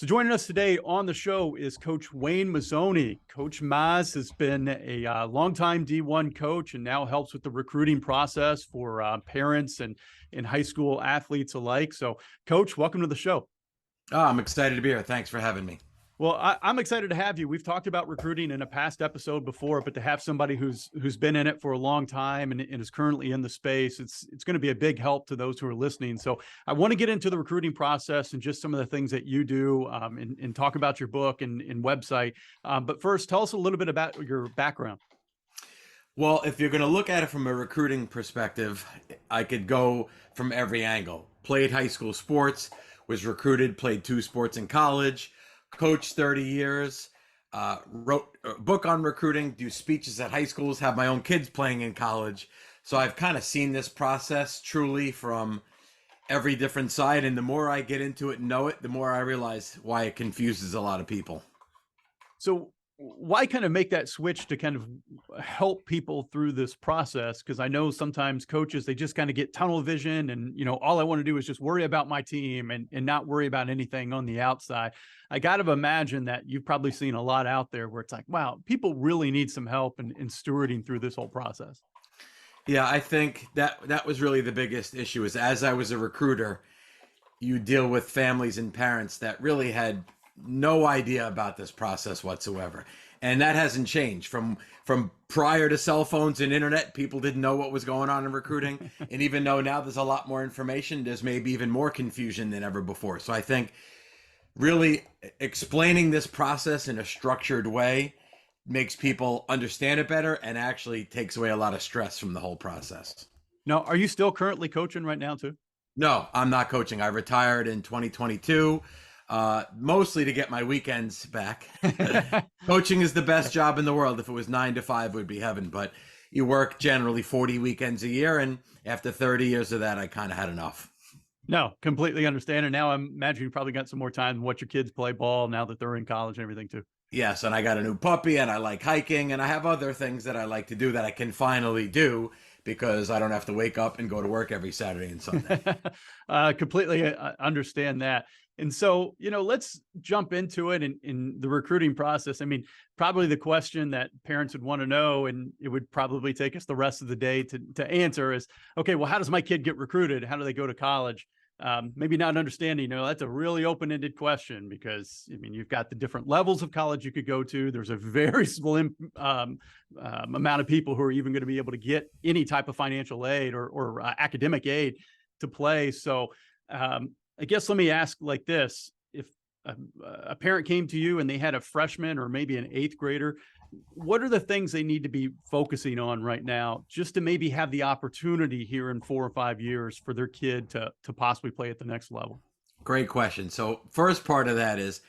So joining us today on the show is Coach Wayne Mazzoni. Coach Mazz has been a longtime D1 coach and now helps with the recruiting process for parents and high school athletes alike. So, Coach, welcome to the show. Oh, I'm excited to be here. Thanks for having me. Well, I'm excited to have you. We've talked about recruiting in a past episode before, but to have somebody who's been in it for a long time and is currently in the space, it's going to be a big help to those who are listening. So I want to get into the recruiting process and just some of the things that you do and talk about your book and website. But first, tell us a little bit about your background. Well, if you're going to look at it from a recruiting perspective, I could go from every angle. Played high school sports, was recruited, played 2 sports in college, coached 30 years, wrote a book on recruiting, do speeches at high schools, have my own kids playing in college. So I've kind of seen this process truly from every different side. And the more I get into it and know it, the more I realize why it confuses a lot of people. So why kind of make that switch to kind of help people through this process? Because I know sometimes coaches, they just kind of get tunnel vision and, all I want to do is just worry about my team and not worry about anything on the outside. I got to imagine that you've probably seen a lot out there where it's like, wow, people really need some help in stewarding through this whole process. Yeah, I think that was really the biggest issue is as I was a recruiter, you deal with families and parents that really had no idea about this process whatsoever. And that hasn't changed from prior to cell phones and internet. People didn't know what was going on in recruiting. And even though now there's a lot more information, there's maybe even more confusion than ever before. So I think really explaining this process in a structured way makes people understand it better and actually takes away a lot of stress from the whole process. Now, are you still currently coaching right now too? No, I'm not coaching. I retired in 2022. Mostly to get my weekends back. Coaching is the best job in the world. If it was 9 to 5 would be heaven, but you work generally 40 weekends a year. And after 30 years of that, I kind of had enough. No, completely understand. And now I imagine you probably got some more time to watch your kids play ball now that they're in college and everything too. Yes. And I got a new puppy and I like hiking and I have other things that I like to do that I can finally do because I don't have to wake up and go to work every Saturday and Sunday. Completely understand that. And so, let's jump into it in the recruiting process. I mean, probably the question that parents would want to know, and it would probably take us the rest of the day to answer is, okay, well, how does my kid get recruited? How do they go to college? Maybe not understanding, that's a really open-ended question because, you've got the different levels of college you could go to. There's a very slim amount of people who are even going to be able to get any type of financial aid or academic aid to play. So, I guess let me ask like this. If a parent came to you and they had a freshman or maybe an 8th grader, what are the things they need to be focusing on right now just to maybe have the opportunity here in 4 or 5 years for their kid to possibly play at the next level? Great question. So first part of that is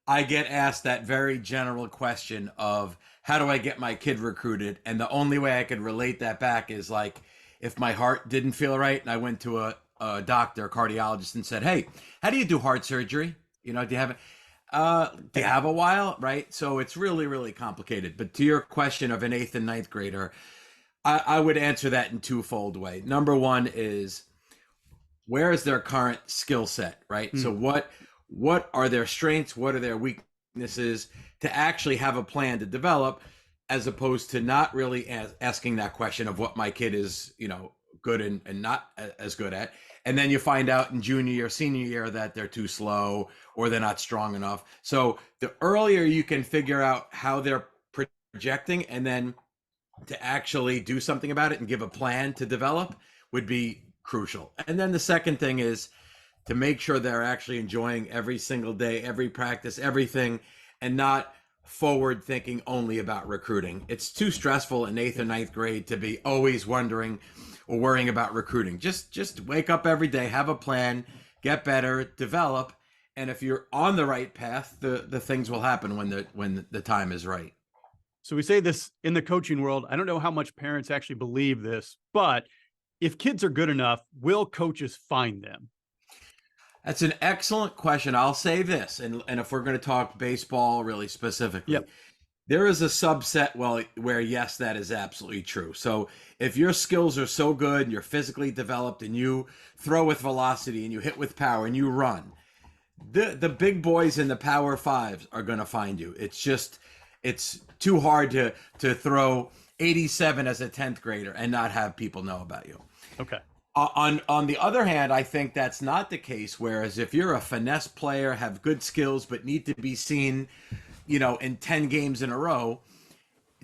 I get asked that very general question of how do I get my kid recruited? And the only way I could relate that back is like if my heart didn't feel right and I went to a doctor, a cardiologist, and said, "Hey, how do you do heart surgery? Do you have a while?" Right? So it's really, really complicated. But to your question of an 8th and 9th grader, I would answer that in twofold way. Number one is where is their current skill set, right? So what are their strengths? What are their weaknesses to actually have a plan to develop, as opposed to not really asking that question of what my kid is, good and not as good at. And then you find out in junior year, senior year that they're too slow or they're not strong enough. So the earlier you can figure out how they're projecting and then to actually do something about it and give a plan to develop would be crucial. And then the second thing is to make sure they're actually enjoying every single day, every practice, everything, and not forward thinking only about recruiting. It's too stressful in 8th or 9th grade to be always wondering or worrying about recruiting. Just wake up every day, have a plan, get better, develop, and if you're on the right path, the things will happen when the time is right. So we say this in the coaching world. I don't know how much parents actually believe this, but if kids are good enough, will coaches find them? That's an excellent question. I'll say this, and if we're going to talk baseball really specifically, Yep. There is a subset where yes, that is absolutely true. So if your skills are so good and you're physically developed and you throw with velocity and you hit with power and you run, the big boys in the Power Fives are going to find you. It's too hard to throw 87 as a 10th grader and not have people know about you. Okay. On the other hand, I think that's not the case. Whereas if you're a finesse player, have good skills, but need to be seen, in 10 games in a row,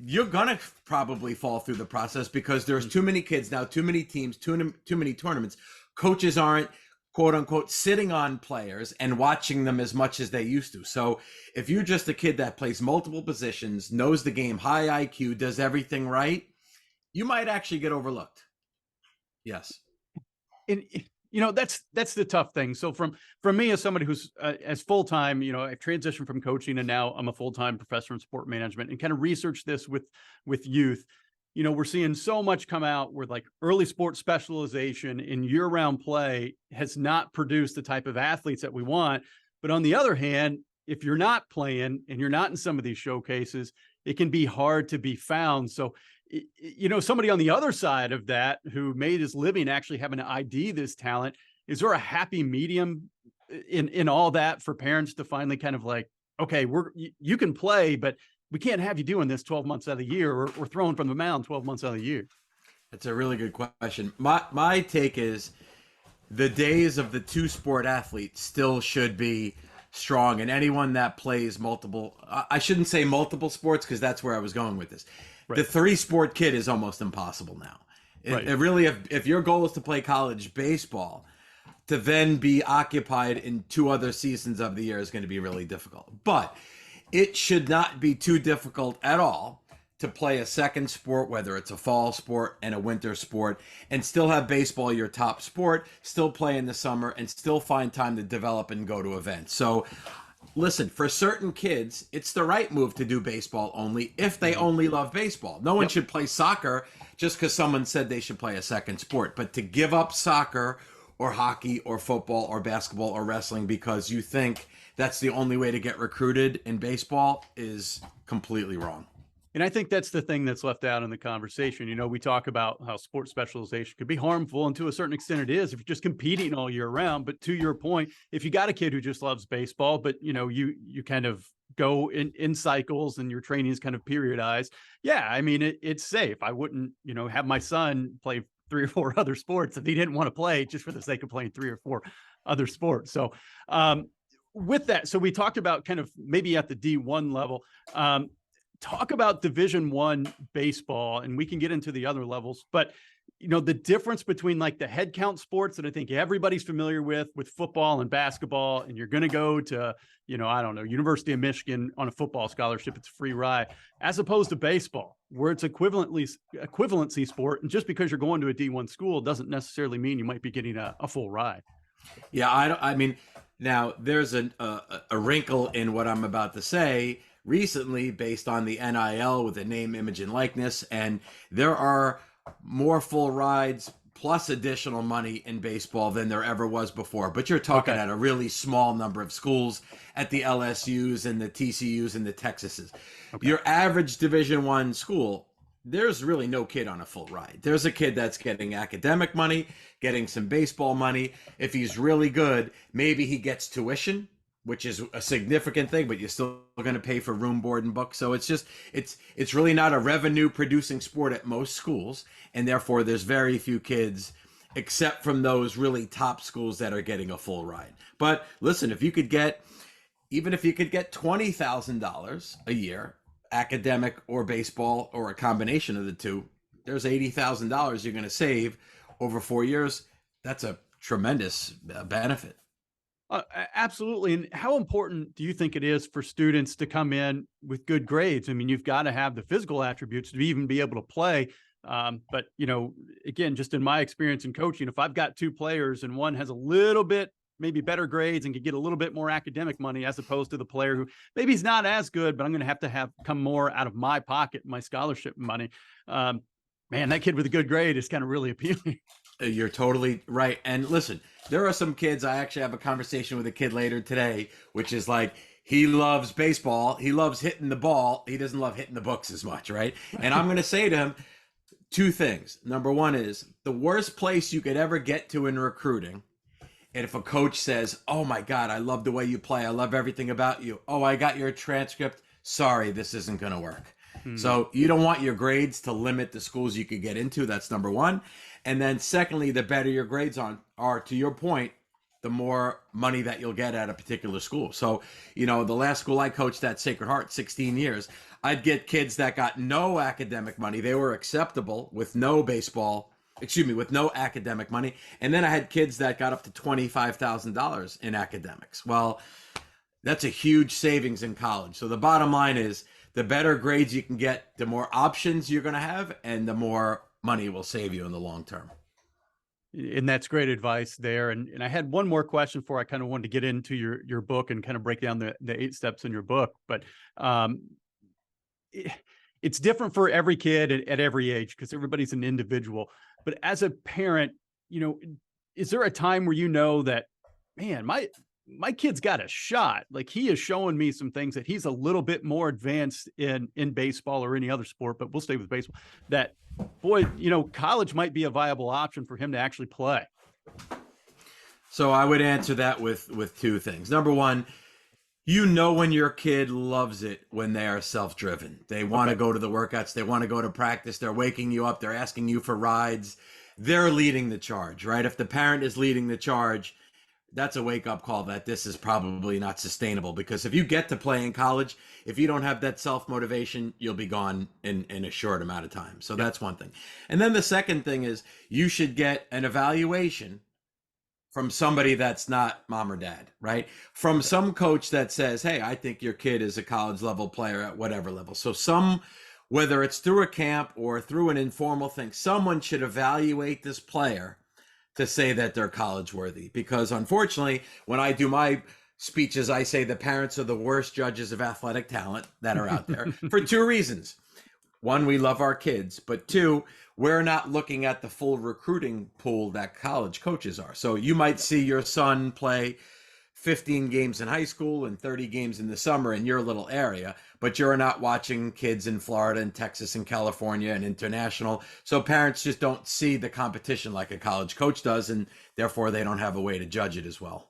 you're gonna probably fall through the process because there's too many kids now, too many teams, too many tournaments. Coaches aren't, quote unquote, sitting on players and watching them as much as they used to. So if you're just a kid that plays multiple positions, knows the game, high IQ, does everything right, you might actually get overlooked. Yes. And that's the tough thing. So from me as somebody who's as full-time, I've transitioned from coaching and now I'm a full-time professor in sport management and kind of research this with youth. We're seeing so much come out where like early sports specialization in year-round play has not produced the type of athletes that we want. But on the other hand, if you're not playing and you're not in some of these showcases, it can be hard to be found. So somebody on the other side of that who made his living actually having to ID this talent, is there a happy medium in all that for parents to finally kind of like, okay, you can play, but we can't have you doing this 12 months out of the year, or throwing from the mound 12 months out of the year? That's a really good question. My take is the days of the two-sport athlete still should be strong, and anyone that plays multiple, I shouldn't say multiple sports because that's where I was going with this. Right. The three-sport kid is almost impossible now. It really, if your goal is to play college baseball, to then be occupied in 2 other seasons of the year is going to be really difficult. But it should not be too difficult at all to play a second sport, whether it's a fall sport and a winter sport, and still have baseball your top sport, still play in the summer, and still find time to develop and go to events. So listen, for certain kids, it's the right move to do baseball only if they only love baseball. No one should play soccer just because someone said they should play a second sport. But to give up soccer or hockey or football or basketball or wrestling because you think that's the only way to get recruited in baseball is completely wrong. And I think that's the thing that's left out in the conversation. We talk about how sports specialization could be harmful, and to a certain extent it is if you're just competing all year round. But to your point, if you got a kid who just loves baseball, but you kind of go in cycles and your training is kind of periodized. Yeah, I mean, it's safe. I wouldn't, have my son play 3 or 4 other sports if he didn't want to play just for the sake of playing 3 or 4 other sports. So with that, so we talked about kind of maybe at the D1 level, talk about Division I baseball, and we can get into the other levels, but the difference between like the head count sports that I think everybody's familiar with football and basketball, and you're going to go to, I don't know, University of Michigan on a football scholarship, it's a free ride, as opposed to baseball, where it's equivalency sport. And just because you're going to a D1 school doesn't necessarily mean you might be getting a full ride. Yeah. I mean, now there's a wrinkle in what I'm about to say recently based on the NIL with the name, image, and likeness. And there are more full rides plus additional money in baseball than there ever was before. But you're talking at a really small number of schools at the LSUs and the TCUs and the Texases. Okay. Your average Division I school, there's really no kid on a full ride. There's a kid that's getting academic money, getting some baseball money. If he's really good, maybe he gets tuition, which is a significant thing, but you're still going to pay for room, board, and books. So it's just, it's really not a revenue producing sport at most schools. And therefore there's very few kids, except from those really top schools, that are getting a full ride. But listen, if you could get $20,000 a year, academic or baseball or a combination of the two, there's $80,000 you're going to save over 4 years. That's a tremendous benefit. Absolutely. And how important do you think it is for students to come in with good grades? I mean, you've got to have the physical attributes to even be able to play. But, again, just in my experience in coaching, if I've got 2 players and one has a little bit, maybe better grades and could get a little bit more academic money, as opposed to the player who maybe he's not as good, but I'm going to have come more out of my pocket, my scholarship money. Man, that kid with a good grade is kind of really appealing. You're totally right. And listen, there are some kids, I actually have a conversation with a kid later today, which is like, he loves baseball. He loves hitting the ball. He doesn't love hitting the books as much, right? And I'm going to say to him 2 things. Number one is the worst place you could ever get to in recruiting And if a coach says, "Oh my God, I love the way you play. I love everything about you. Oh, I got your transcript. Sorry, this isn't going to work." Hmm. So you don't want your grades to limit the schools you could get into. That's number one. And then secondly, the better your grades are, to your point, the more money that you'll get at a particular school. So, the last school I coached at, Sacred Heart, 16 years, I'd get kids that got no academic money. They were acceptable with no with no academic money. And then I had kids that got up to $25,000 in academics. Well, that's a huge savings in college. So the bottom line is the better grades you can get, the more options you're going to have, and the more money will save you in the long term. And that's great advice there. And I had one more question before I kind of wanted to get into your book and kind of break down the 8 steps in your book. But um, it- it's different for every kid at every age because everybody's an individual. But as a parent, you know, is there a time where that, man, my kid's got a shot? Like he is showing me some things that he's a little bit more advanced in baseball or any other sport, but we'll stay with baseball. That boy, college might be a viable option for him to actually play. So I would answer that with two things. Number one, when your kid loves it when they are self-driven. They want to go to the workouts. They want to go to practice. They're waking you up. They're asking you for rides. They're leading the charge, right? If the parent is leading the charge, that's a wake-up call that this is probably not sustainable, because if you get to play in college, if you don't have that self-motivation, you'll be gone in a short amount of time. So that's one thing. And then the second thing is you should get an evaluation from somebody that's not mom or dad, right? From some coach that says, "Hey, I think your kid is a college level player at whatever level." So whether it's through a camp or through an informal thing, someone should evaluate this player to say that they're college worthy. Because unfortunately, when I do my speeches, I say the parents are the worst judges of athletic talent that are out there for two reasons. One, we love our kids, but two, we're not looking at the full recruiting pool that college coaches are. So you might see your son play 15 games in high school and 30 games in the summer in your little area, but you're not watching kids in Florida and Texas and California and international. So parents just don't see the competition like a college coach does, and therefore they don't have a way to judge it as well.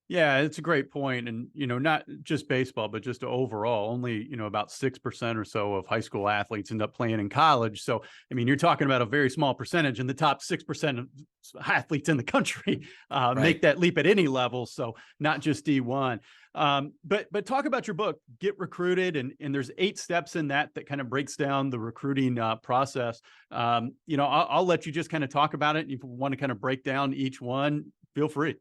Yeah, it's a great point. And, not just baseball, but just overall, only, about 6% or so of high school athletes end up playing in college. So, I mean, you're talking about a very small percentage, and the top 6% of athletes in the country make that leap at any level. So not just D1. But talk about your book, Get Recruited. And there's 8 steps in that kind of breaks down the recruiting process. I'll let you just kind of talk about it. If you want to kind of break down each one, feel free.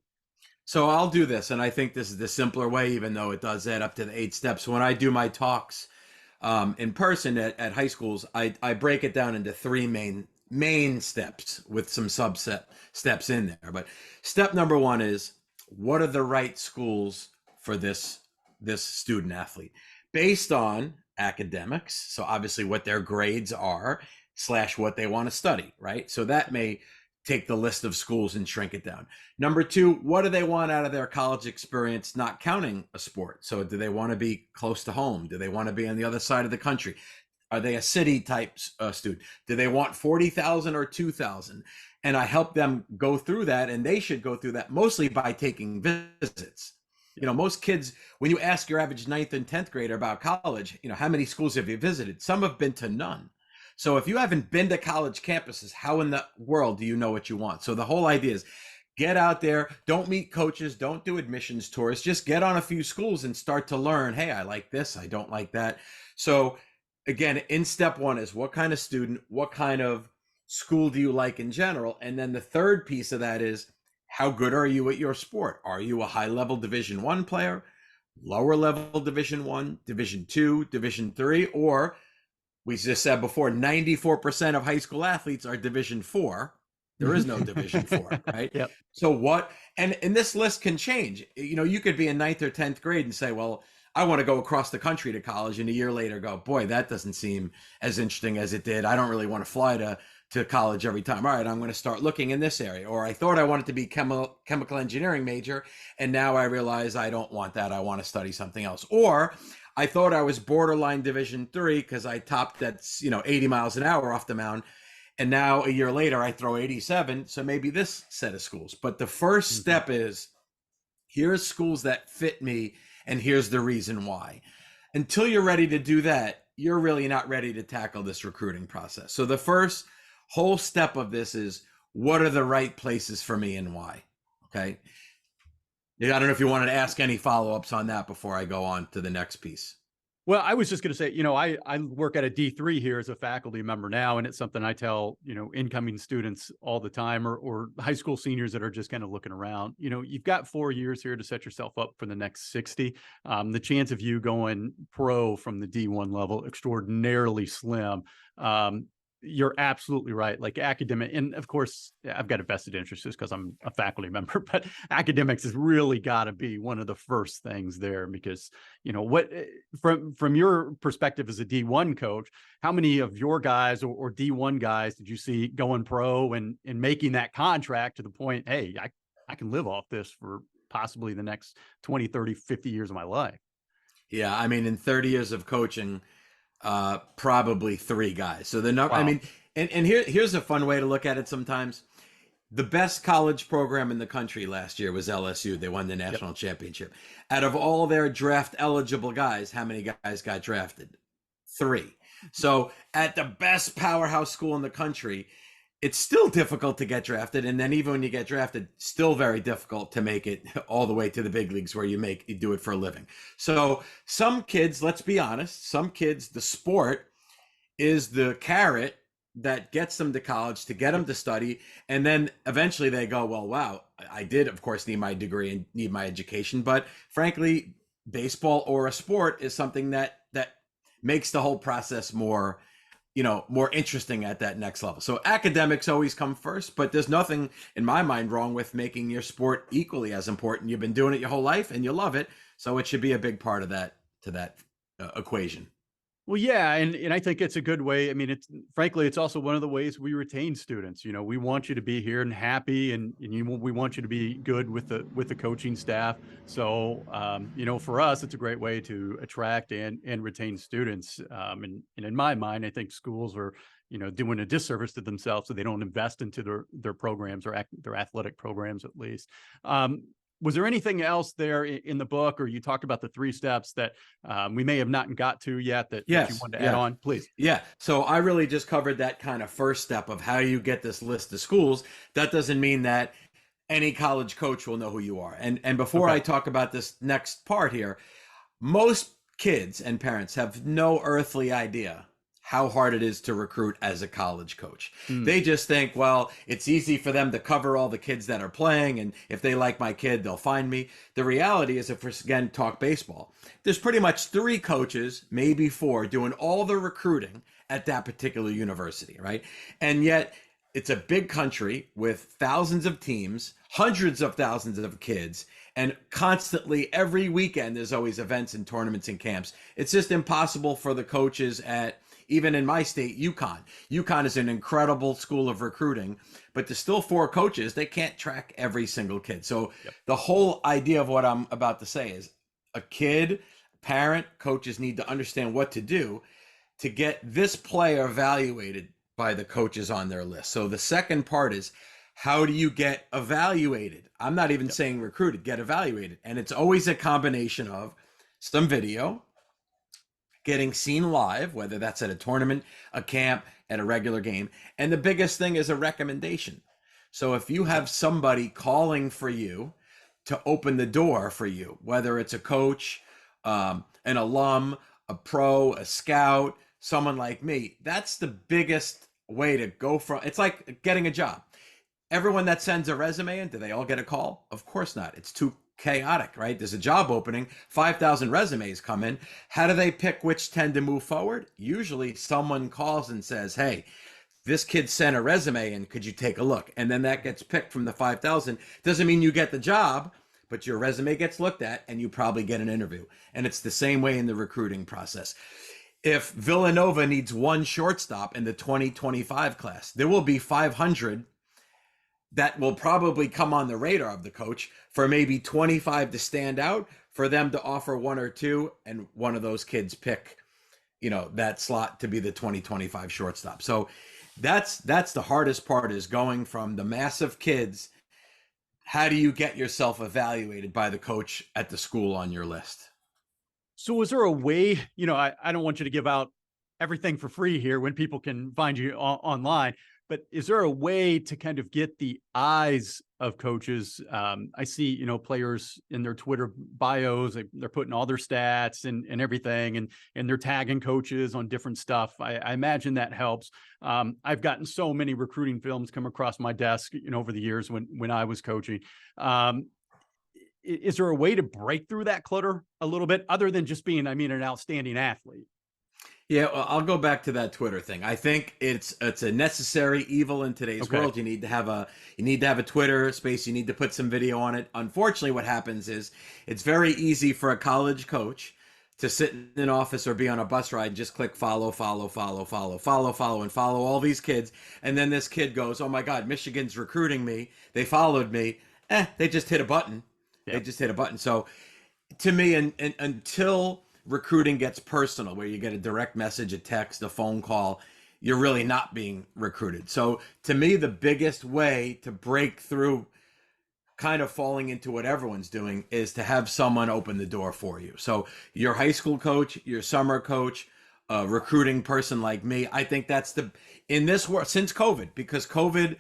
So I'll do this, and I think this is the simpler way, even though it does add up to the 8 steps. When I do my talks in person at high schools, I break it down into 3 main steps with some subset steps in there. But step number 1 is, what are the right schools for this student athlete based on academics? So obviously what their grades are / what they want to study, right? So that may take the list of schools and shrink it down. Number 2, what do they want out of their college experience, not counting a sport? So do they want to be close to home? Do they want to be on the other side of the country? Are they a city type student? Do they want 40,000 or 2,000? And I help them go through that, and they should go through that mostly by taking visits. Most kids, when you ask your average 9th and 10th grader about college, how many schools have you visited? Some have been to none. So if you haven't been to college campuses, how in the world do you know what you want? So the whole idea is get out there, don't meet coaches, don't do admissions tours, just get on a few schools and start to learn, hey, I like this, I don't like that. So again, in step 1 is what kind of student, what kind of school do you like in general? And then the third piece of that is, how good are you at your sport? Are you a high level Division I player, lower level Division I, Division II, Division III, or we just said before, 94% of high school athletes are Division IV. There is no Division IV, right? Yep. So what, and this list can change. You could be in 9th or 10th grade and say, well, I want to go across the country to college, and a year later go, boy, that doesn't seem as interesting as it did. I don't really want to fly to college every time. All right, I'm going to start looking in this area. Or I thought I wanted to be chemical engineering major, and now I realize I don't want that. I want to study something else. Or I thought I was borderline Division III because I topped at 80 miles an hour off the mound, And now a year later, I throw 87. So maybe this set of schools. But the first step is, here's schools that fit me, and here's the reason why. Until you're ready to do that, you're really not ready to tackle this recruiting process. So the first whole step of this is, what are the right places for me and why? Okay. I don't know if you wanted to ask any follow-ups on that before I go on to the next piece. Well, I was just going to say, I work at a D3 here as a faculty member now, and it's something I tell, incoming students all the time, or high school seniors that are just kind of looking around. You've got 4 years here to set yourself up for the next 60. The chance of you going pro from the D1 level, extraordinarily slim. You're absolutely right. Like academic, and of course, I've got a vested interest just because I'm a faculty member, but academics has really got to be one of the first things there, because what from your perspective as a D1 coach, how many of your guys or D1 guys did you see going pro and making that contract to the point, hey, I can live off this for possibly the next 20, 30, 50 years of my life? Yeah, I mean, in 30 years of coaching, probably 3 guys. So the number, wow. I mean, and here's a fun way to look at it sometimes. The best college program in the country last year was LSU. They won the national championship. Out of all their draft eligible guys, how many guys got drafted? 3. So at the best powerhouse school in the country, it's still difficult to get drafted. And then even when you get drafted, still very difficult to make it all the way to the big leagues where you do it for a living. So some kids, let's be honest, some kids, the sport is the carrot that gets them to college, to get them to study. And then eventually they go, well, wow, I did, of course, need my degree and need my education. But frankly, baseball or a sport is something that makes the whole process more interesting at that next level. So academics always come first, but there's nothing in my mind wrong with making your sport equally as important. You've been doing it your whole life and you love it. So it should be a big part of that equation. Well, yeah. And I think it's a good way. I mean, frankly, it's also one of the ways we retain students. We want you to be here and happy, and we want you to be good with the coaching staff. So, for us, it's a great way to attract and retain students. And in my mind, I think schools are, doing a disservice to themselves so they don't invest into their programs, or their athletic programs, at least. Was there anything else there in the book, or you talked about the 3 steps that we may have not got to yet that you wanted to add on, please? Yeah. So I really just covered that kind of first step of how you get this list of schools. That doesn't mean that any college coach will know who you are. And before I talk about this next part here, most kids and parents have no earthly idea how hard it is to recruit as a college coach. They just think, well, it's easy for them to cover all the kids that are playing, and if they like my kid, they'll find me. The reality is, if we again talk baseball, there's pretty much 3 coaches, maybe 4, doing all the recruiting at that particular university, right? And yet it's a big country with thousands of teams, hundreds of thousands of kids, and constantly every weekend there's always events and tournaments and camps. It's just impossible for the coaches at, even in my state, UConn. UConn is an incredible school of recruiting, but there's still 4 coaches. They can't track every single kid. So the whole idea of what I'm about to say is, a kid, parent, coaches need to understand what to do to get this player evaluated by the coaches on their list. So the second part is, how do you get evaluated? I'm not even saying recruited, get evaluated. And it's always a combination of some video, getting seen live, whether that's at a tournament, a camp, at a regular game. And the biggest thing is a recommendation. So if you have somebody calling for you to open the door for you, whether it's a coach, an alum, a pro, a scout, someone like me, that's the biggest way to go from. It's like getting a job. Everyone that sends a resume in, do they all get a call? Of course not. It's too chaotic, right? There's a job opening, 5,000 resumes come in. How do they pick which 10 to move forward? Usually someone calls and says, hey, this kid sent a resume in, could you take a look? And then that gets picked from the 5,000. Doesn't mean you get the job, but your resume gets looked at and you probably get an interview. And it's the same way in the recruiting process. If Villanova needs 1 shortstop in the 2025 class, there will be 500 that will probably come on the radar of the coach, for maybe 25 to stand out, for them to offer 1 or 2, and one of those kids pick, that slot to be the 2025 shortstop. So That's the hardest part, is going from the mass of kids. How do you get yourself evaluated by the coach at the school on your list? So is there a way, I don't want you to give out everything for free here when people can find you online, but is there a way to kind of get the eyes of coaches? I see, players in their Twitter bios, they're putting all their stats and everything, and they're tagging coaches on different stuff. I imagine that helps. I've gotten so many recruiting films come across my desk, over the years when I was coaching. Is there a way to break through that clutter a little bit, other than just being, an outstanding athlete? Yeah, well, I'll go back to that Twitter thing. I think it's a necessary evil in today's world. You need to have a Twitter space. You need to put some video on it. Unfortunately, what happens is it's very easy for a college coach to sit in an office or be on a bus ride and just click follow, follow, follow, follow, follow, follow, and follow all these kids. And then this kid goes, "Oh my God, Michigan's recruiting me. They followed me." They just hit a button. They just hit a button. So to me, and until recruiting gets personal, where you get a direct message, a text, a phone call, you're really not being recruited. So to me, the biggest way to break through kind of falling into what everyone's doing is to have someone open the door for you. So your high school coach, your summer coach, a recruiting person like me, I think that's in this world, since COVID, because COVID,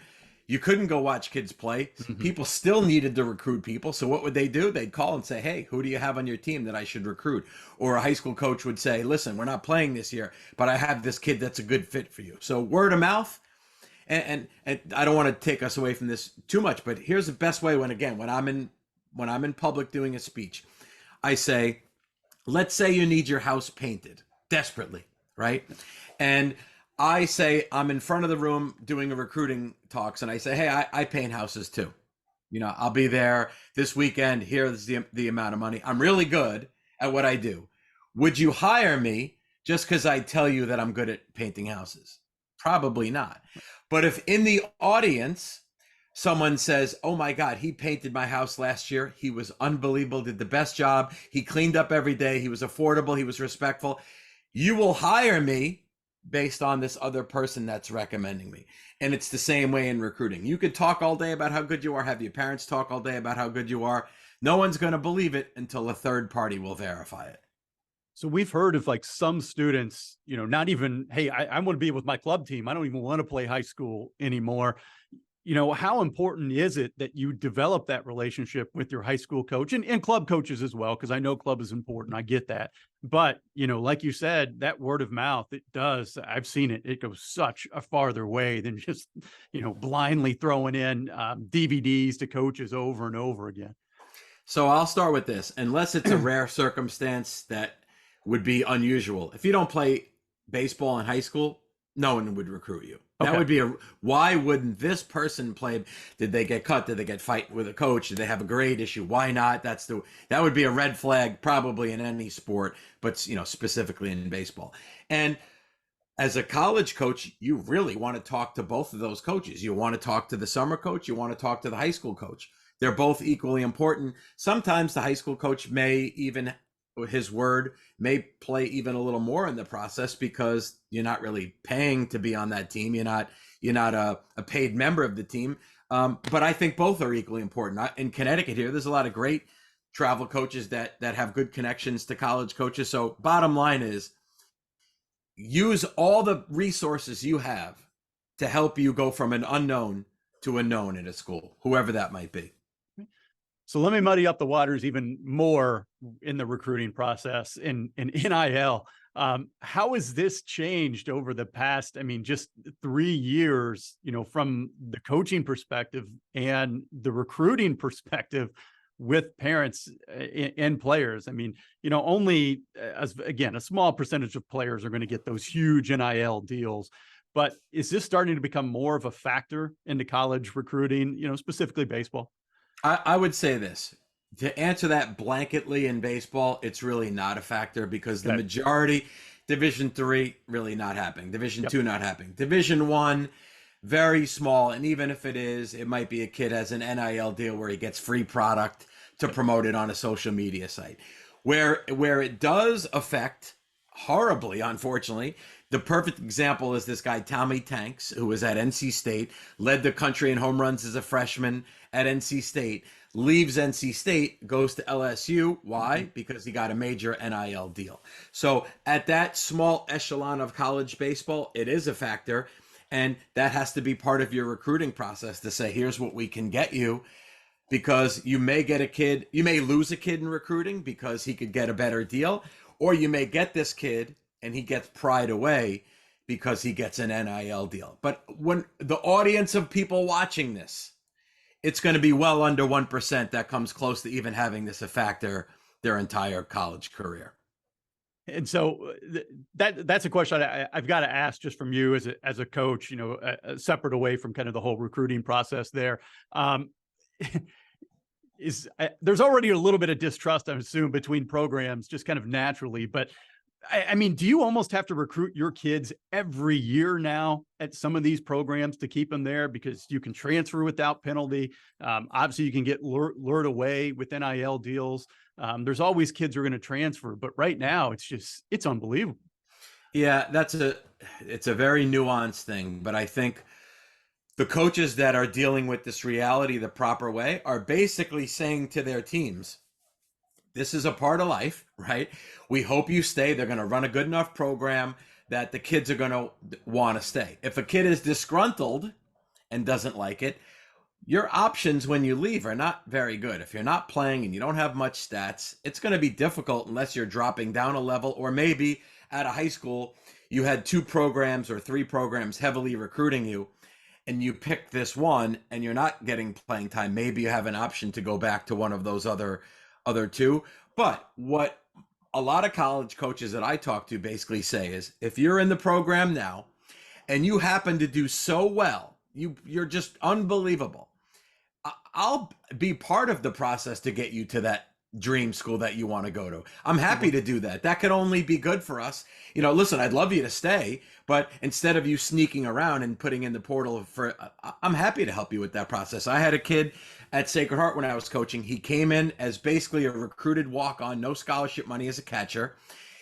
you couldn't go watch kids play. People still needed to recruit people. So what would they do? They'd call and say, "Hey, who do you have on your team that I should recruit?" Or a high school coach would say, "Listen, we're not playing this year, but I have this kid that's a good fit for you." So word of mouth. And I don't want to take us away from this too much, but here's the best way. When I'm in public doing a speech, I say, let's say you need your house painted desperately, right? And I say, I'm in front of the room doing a recruiting talks, and I say, "Hey, I paint houses too. I'll be there this weekend. Here's the amount of money. I'm really good at what I do. Would you hire me just because I tell you that I'm good at painting houses?" Probably not. But if in the audience someone says, "Oh my God, he painted my house last year. He was unbelievable, did the best job. He cleaned up every day. He was affordable. He was respectful," you will hire me based on this other person that's recommending me. And it's the same way in recruiting. You could talk all day about how good you are, have your parents talk all day about how good you are. No one's going to believe it until a third party will verify it. So we've heard of like some students, not even, "Hey, I want to be with my club team. I don't even want to play high school anymore." How important is it that you develop that relationship with your high school coach and club coaches as well? Because I know club is important. I get that. But, like you said, that word of mouth, I've seen it. It goes such a farther way than just, blindly throwing in DVDs to coaches over and over again. So I'll start with this. Unless it's a rare circumstance that would be unusual. If you don't play baseball in high school, no one would recruit you. That would be why wouldn't this person play? Did they get cut? Did they get fight with a coach? Did they have a grade issue? Why not? That would be a red flag probably in any sport, but specifically in baseball. And as a college coach, you really want to talk to both of those coaches. You want to talk to the summer coach. You want to talk to the high school coach. They're both equally important. Sometimes the high school coach his word may play even a little more in the process, because you're not really paying to be on that team. You're not a paid member of the team. But I think both are equally important. In Connecticut here, there's a lot of great travel coaches that have good connections to college coaches. So bottom line is, use all the resources you have to help you go from an unknown to a known at a school, whoever that might be. So let me muddy up the waters even more in the recruiting process in NIL. How has this changed over the past, just 3 years, from the coaching perspective and the recruiting perspective with parents and players? Only a small percentage of players are going to get those huge NIL deals. But is this starting to become more of a factor into college recruiting, specifically baseball? I would say this. To answer that blanketly in baseball, it's really not a factor, because the majority, Division III, really not happening. Division II, not happening. Division I, very small. And even if it is, it might be a kid has an NIL deal where he gets free product to promote it on a social media site. Where it does affect horribly, unfortunately. The perfect example is this guy, Tommy Tanks, who was at NC State, led the country in home runs as a freshman at NC State, leaves NC State, goes to LSU. Why? Because he got a major NIL deal. So at that small echelon of college baseball, it is a factor. And that has to be part of your recruiting process to say, here's what we can get you, because you may get a kid, you may lose a kid in recruiting because he could get a better deal, or you may get this kid and he gets pried away because he gets an NIL deal. But when the audience of people watching this, it's going to be well under 1% that comes close to even having this a factor their entire college career. And so that's a question I've got to ask just from you as a coach, you know, separate away from kind of the whole recruiting process there. There's already a little bit of distrust, I assume, between programs just kind of naturally, but I mean, do you almost have to recruit your kids every year now at some of these programs to keep them there, because you can transfer without penalty? Obviously you can get lured away with NIL deals. There's always kids who are going to transfer, but right now it's unbelievable. Yeah, it's a very nuanced thing, but I think the coaches that are dealing with this reality the proper way are basically saying to their teams, this is a part of life, right? We hope you stay. They're going to run a good enough program that the kids are going to want to stay. If a kid is disgruntled and doesn't like it, your options when you leave are not very good. If you're not playing and you don't have much stats, it's going to be difficult unless you're dropping down a level, or maybe at a high school, you had 2 programs or 3 programs heavily recruiting you, and you pick this one and you're not getting playing time. Maybe you have an option to go back to one of those other 2. But what a lot of college coaches that I talk to basically say is, if you're in the program now and you happen to do so well, you're just unbelievable, I'll be part of the process to get you to that dream school that you want to go to. I'm happy to do that. That could only be good for us. You know, listen, I'd love you to stay, but instead of you sneaking around and putting in the portal I'm happy to help you with that process. I had a kid at Sacred Heart when I was coaching. He came in as basically a recruited walk-on, no scholarship money, as a catcher.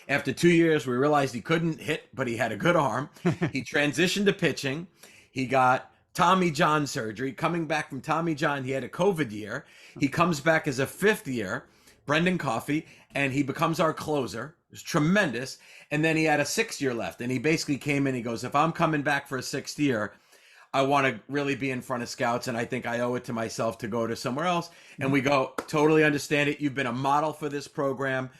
After 2 years, we realized he couldn't hit, but he had a good arm. He transitioned to pitching. He got Tommy John surgery. Coming back from Tommy John, he had a COVID year. He comes back as a 5th year, Brendan Coffey, and he becomes our closer. It was tremendous. And then he had a 6th year left. And he basically came in, he goes, if I'm coming back for a 6th year, I want to really be in front of scouts, and I think I owe it to myself to go to somewhere else. And we go, totally understand it. You've been a model for this program.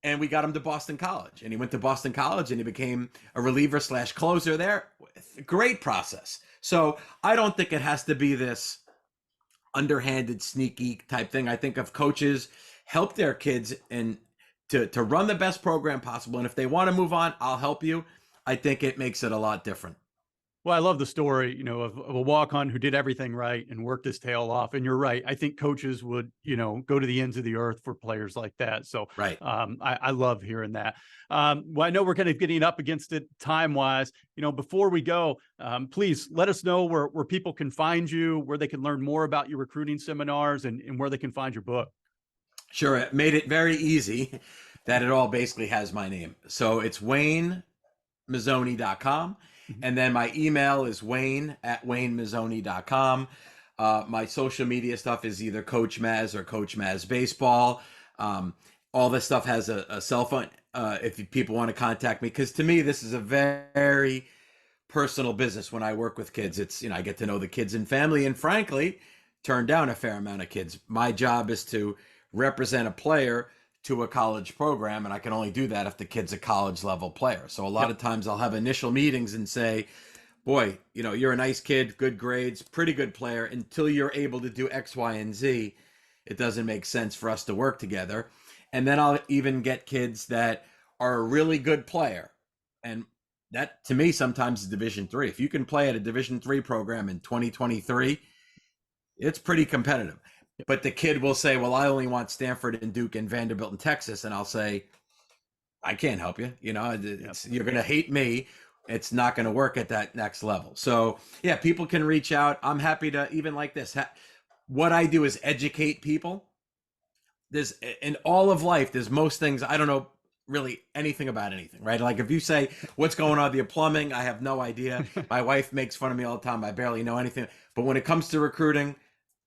And we got him to Boston College. And he went to Boston College and he became a reliever / closer there. Great process. So I don't think it has to be this underhanded, sneaky type thing. I think if coaches help their kids and to run the best program possible, and if they want to move on, I'll help you, I think it makes it a lot different. Well, I love the story, you know, of a walk-on who did everything right and worked his tail off. And you're right. I think coaches would, you know, go to the ends of the earth for players like that. So right. I love hearing that. Well, I know we're kind of getting up against it time-wise. You know, before we go, please let us know where people can find you, where they can learn more about your recruiting seminars, and where they can find your book. Sure. It made it very easy that it all basically has my name. So it's WayneMazzoni.com. And then my email is wayne@waynemazzoni.com. My social media stuff is either Coach Mazz or Coach Mazz Baseball. All this stuff has a cell phone if people want to contact me, because to me, this is a very personal business. When I work with kids, it's, you know, I get to know the kids and family, and frankly, turn down a fair amount of kids. My job is to represent a player to a college program, and I can only do that if the kid's a college level player. So a lot of times I'll have initial meetings and say, boy, you know, you're a nice kid, good grades, pretty good player. Until you're able to do X, Y, and Z, it doesn't make sense for us to work together. And then I'll even get kids that are a really good player. And that, to me, sometimes is Division III. If you can play at a Division III program in 2023, it's pretty competitive. But the kid will say, well, I only want Stanford and Duke and Vanderbilt and Texas. And I'll say, I can't help you. You know, you're going to hate me. It's not going to work at that next level. So yeah, people can reach out. I'm happy to, even like this. What I do is educate people. There's, in all of life, there's most things, I don't know, really anything about anything, right? Like if you say, what's going on with your plumbing? I have no idea. My wife makes fun of me all the time. I barely know anything. But when it comes to recruiting,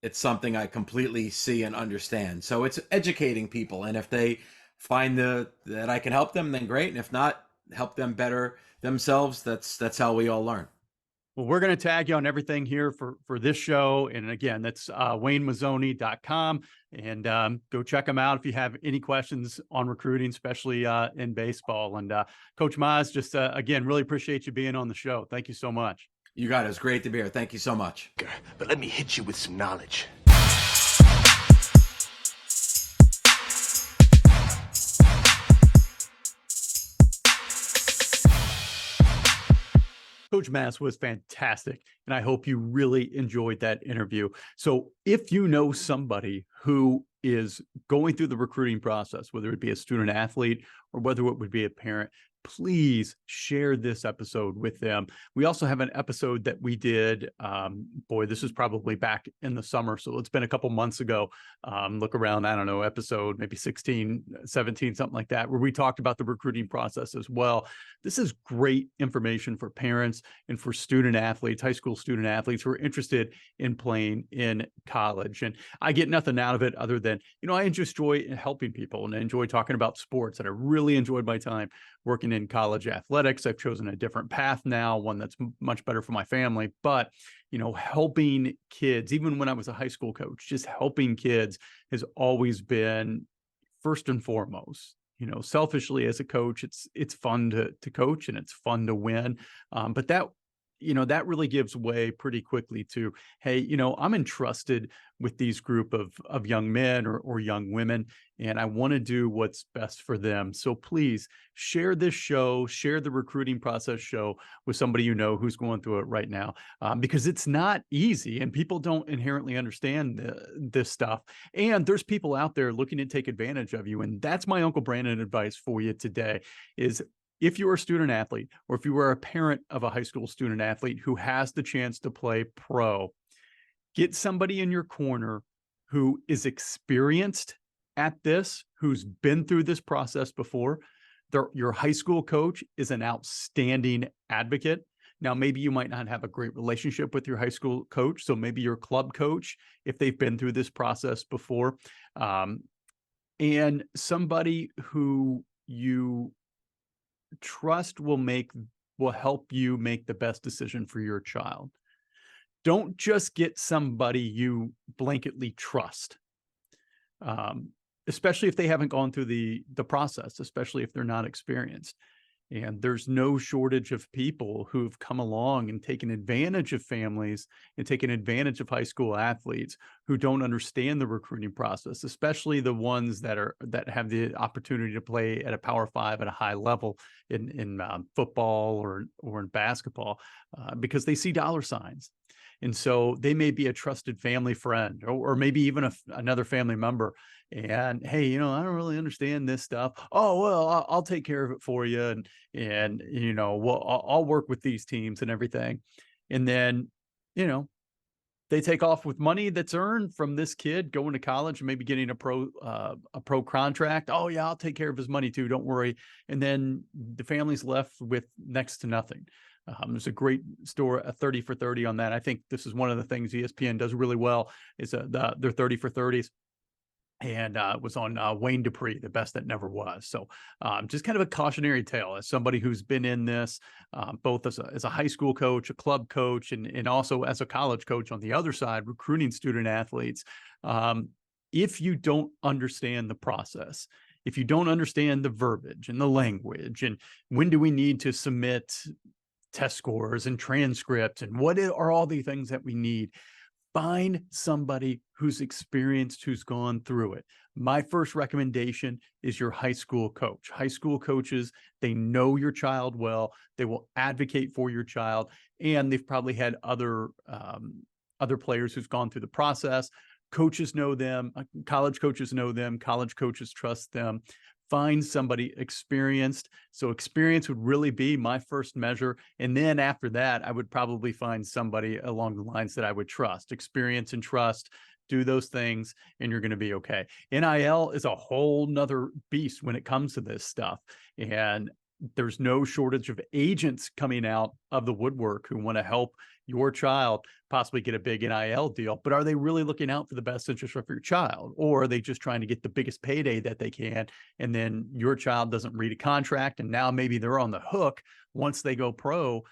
it's something I completely see and understand. So it's educating people. And if they find that I can help them, then great. And if not, help them better themselves. That's how we all learn. Well, we're going to tag you on everything here for this show. And again, that's WayneMazzoni.com. And go check them out if you have any questions on recruiting, especially in baseball. And Coach Mazz, just again, really appreciate you being on the show. Thank you so much. You got it. It's great to be here. Thank you so much. But let me hit you with some knowledge. Coach Mazz was fantastic, and I hope you really enjoyed that interview. So if you know somebody who is going through the recruiting process, whether it be a student athlete or whether it would be a parent, please share this episode with them. We also have an episode that we did, this is probably back in the summer, so it's been a couple months ago. Look around, I don't know, episode maybe 16, 17, something like that, where we talked about the recruiting process as well. This is great information for parents and for student athletes, high school student athletes who are interested in playing in college. And I get nothing out of it other than, I just enjoy helping people and I enjoy talking about sports. And I really enjoyed my time working in college athletics. I've chosen a different path now, one that's much better for my family. But, helping kids, even when I was a high school coach, just helping kids has always been first and foremost. Selfishly as a coach, it's fun to coach and it's fun to win. But that really gives way pretty quickly to, hey, I'm entrusted with these group of young men or young women, and I want to do what's best for them. So please share this show, share the recruiting process show with somebody who's going through it right now, because it's not easy and people don't inherently understand this stuff. And there's people out there looking to take advantage of you. And that's my Uncle Brandon advice for you today is, if you're a student athlete or if you are a parent of a high school student athlete who has the chance to play pro, get somebody in your corner who is experienced at this, who's been through this process before. Your high school coach is an outstanding advocate. Now, maybe you might not have a great relationship with your high school coach, so maybe your club coach, if they've been through this process before, and somebody who you trust will help you make the best decision for your child. Don't just get somebody you blanketly trust, especially if they haven't gone through the process, especially if they're not experienced. And there's no shortage of people who've come along and taken advantage of families and taken advantage of high school athletes who don't understand the recruiting process, especially the ones that have the opportunity to play at a Power 5 at a high level in football or in basketball, because they see dollar signs. And so they may be a trusted family friend or maybe even another family member. And, hey, I don't really understand this stuff. Oh, well, I'll take care of it for you. And I'll work with these teams and everything. And then, they take off with money that's earned from this kid going to college and maybe getting a pro contract. Oh yeah, I'll take care of his money too. Don't worry. And then the family's left with next to nothing. There's a great story, a 30 for 30 on that. I think this is one of the things ESPN does really well is their 30 for 30s. And it was on Wayne Dupree, the best that never was. So just kind of a cautionary tale as somebody who's been in this, both as a high school coach, a club coach, and also as a college coach on the other side, recruiting student athletes. If you don't understand the process, if you don't understand the verbiage and the language, and when do we need to submit test scores and transcripts, and what are all the things that we need, find somebody who's experienced, who's gone through it. My first recommendation is your high school coach. High school coaches, they know your child well. They will advocate for your child, and they've probably had other players who've gone through the process. Coaches know them. College coaches know them. College coaches trust them. Find somebody experienced. So experience would really be my first measure. And then after that, I would probably find somebody along the lines that I would trust. Experience and trust do those things, and you're going to be okay. NIL is a whole nother beast when it comes to this stuff. And there's no shortage of agents coming out of the woodwork who want to help your child possibly get a big NIL deal. But are they really looking out for the best interest of your child? Or are they just trying to get the biggest payday that they can? And then your child doesn't read a contract. And now maybe they're on the hook once they go pro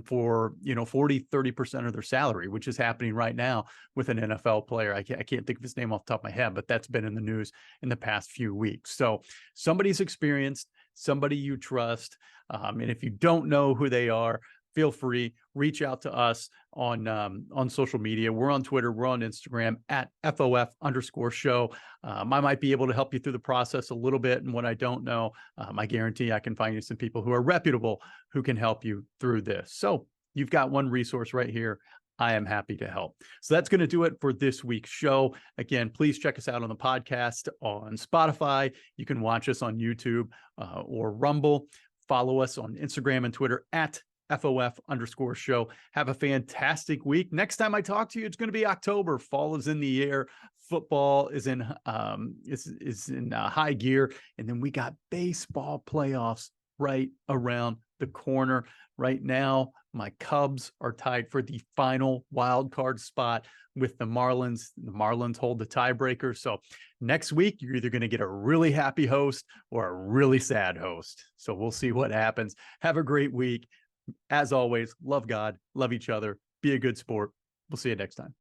for, 40, 30% of their salary, which is happening right now with an NFL player. I can't think of his name off the top of my head, but that's been in the news in the past few weeks. So somebody's experienced, somebody you trust. And if you don't know who they are, feel free, reach out to us on social media. We're on Twitter, we're on Instagram at FOF_show. I might be able to help you through the process a little bit. And what I don't know, I guarantee I can find you some people who are reputable who can help you through this. So you've got one resource right here. I am happy to help. So that's going to do it for this week's show. Again, please check us out on the podcast on Spotify. You can watch us on YouTube or Rumble. Follow us on Instagram and Twitter at FOF_show. Have a fantastic week. Next time I talk to you, it's going to be October. Fall is in the air. Football is in high gear. And then we got baseball playoffs right around the corner. Right now, my Cubs are tied for the final wild card spot with the Marlins. The Marlins hold the tiebreaker. So next week, you're either going to get a really happy host or a really sad host. So we'll see what happens. Have a great week. As always, love God, love each other, be a good sport. We'll see you next time.